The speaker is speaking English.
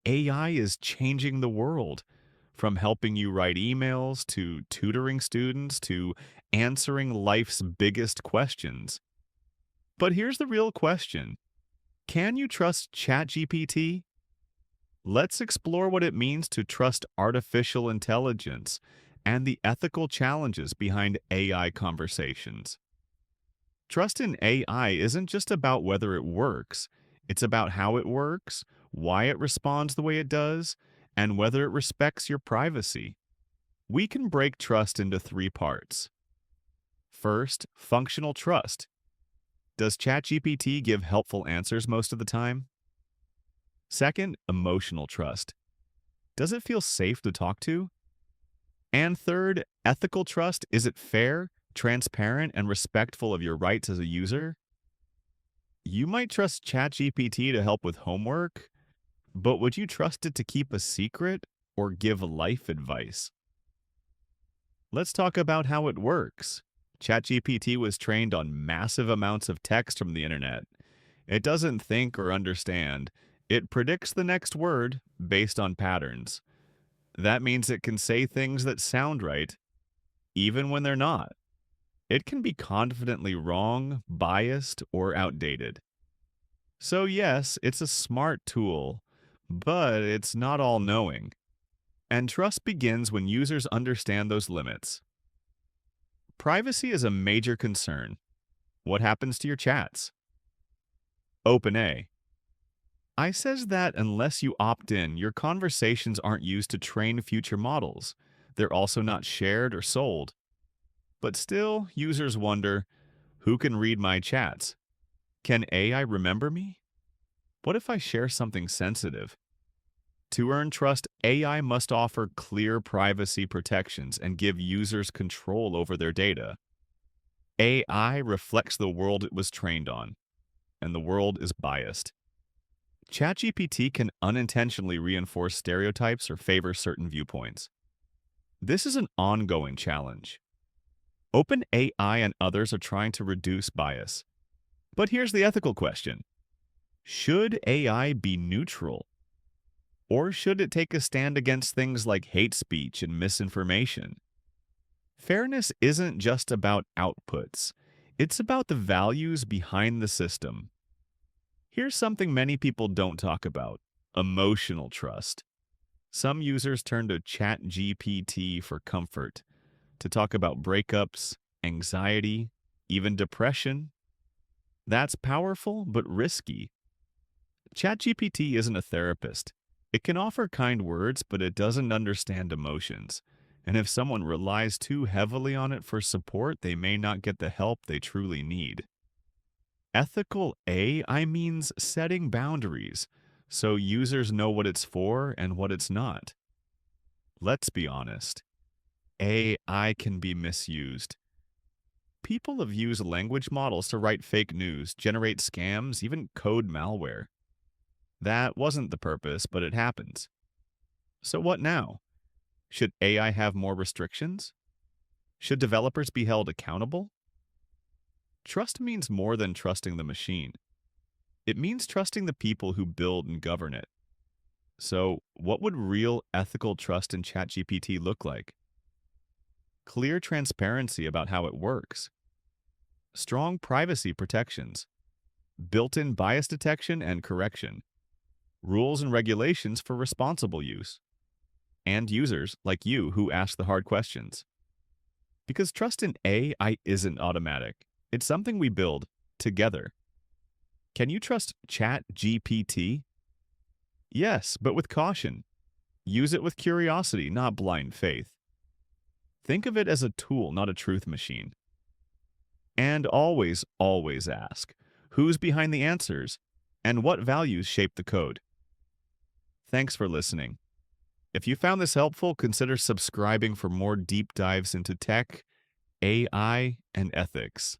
AI is changing the world, from helping you write emails to tutoring students to answering life's biggest questions. But here's the real question. Can you trust ChatGPT? Let's explore what it means to trust artificial intelligence and the ethical challenges behind AI conversations. Trust in AI isn't just about whether it works, it's about how it works, why it responds the way it does, and whether it respects your privacy. We can break trust into three parts. First, functional trust. Does ChatGPT give helpful answers most of the time? Second, emotional trust. Does it feel safe to talk to? And third, ethical trust. Is it fair, transparent, and respectful of your rights as a user? You might trust ChatGPT to help with homework, but would you trust it to keep a secret or give life advice? Let's talk about how it works. ChatGPT was trained on massive amounts of text from the internet. It doesn't think or understand. It predicts the next word based on patterns. That means it can say things that sound right, even when they're not. It can be confidently wrong, biased, or outdated. So, yes, it's a smart tool, but it's not all knowing. And trust begins when users understand those limits. Privacy is a major concern. What happens to your chats? OpenAI. I says that unless you opt in, your conversations aren't used to train future models. They're also not shared or sold. But still, users wonder, who can read my chats? Can AI remember me? What if I share something sensitive? To earn trust, AI must offer clear privacy protections and give users control over their data. AI reflects the world it was trained on, and the world is biased. ChatGPT can unintentionally reinforce stereotypes or favor certain viewpoints. This is an ongoing challenge. OpenAI and others are trying to reduce bias. But here's the ethical question. Should AI be neutral? Or should it take a stand against things like hate speech and misinformation? Fairness isn't just about outputs. It's about the values behind the system. Here's something many people don't talk about: emotional trust. Some users turn to ChatGPT for comfort, to talk about breakups, anxiety, even depression. That's powerful but risky. ChatGPT isn't a therapist. It can offer kind words, but it doesn't understand emotions. And if someone relies too heavily on it for support, they may not get the help they truly need. Ethical AI means setting boundaries so users know what it's for and what it's not. Let's be honest. AI can be misused. People have used language models to write fake news, generate scams, even code malware. That wasn't the purpose, but it happens. So what now? Should AI have more restrictions? Should developers be held accountable? Trust means more than trusting the machine. It means trusting the people who build and govern it. So, what would real ethical trust in ChatGPT look like? Clear transparency about how it works, strong privacy protections, built-in bias detection and correction, rules and regulations for responsible use, and users like you who ask the hard questions. Because trust in AI isn't automatic. It's something we build together. Can you trust ChatGPT? Yes, but with caution. Use it with curiosity, not blind faith. Think of it as a tool, not a truth machine. And always, always ask, who's behind the answers and what values shape the code? Thanks for listening. If you found this helpful, consider subscribing for more deep dives into tech, AI, and ethics.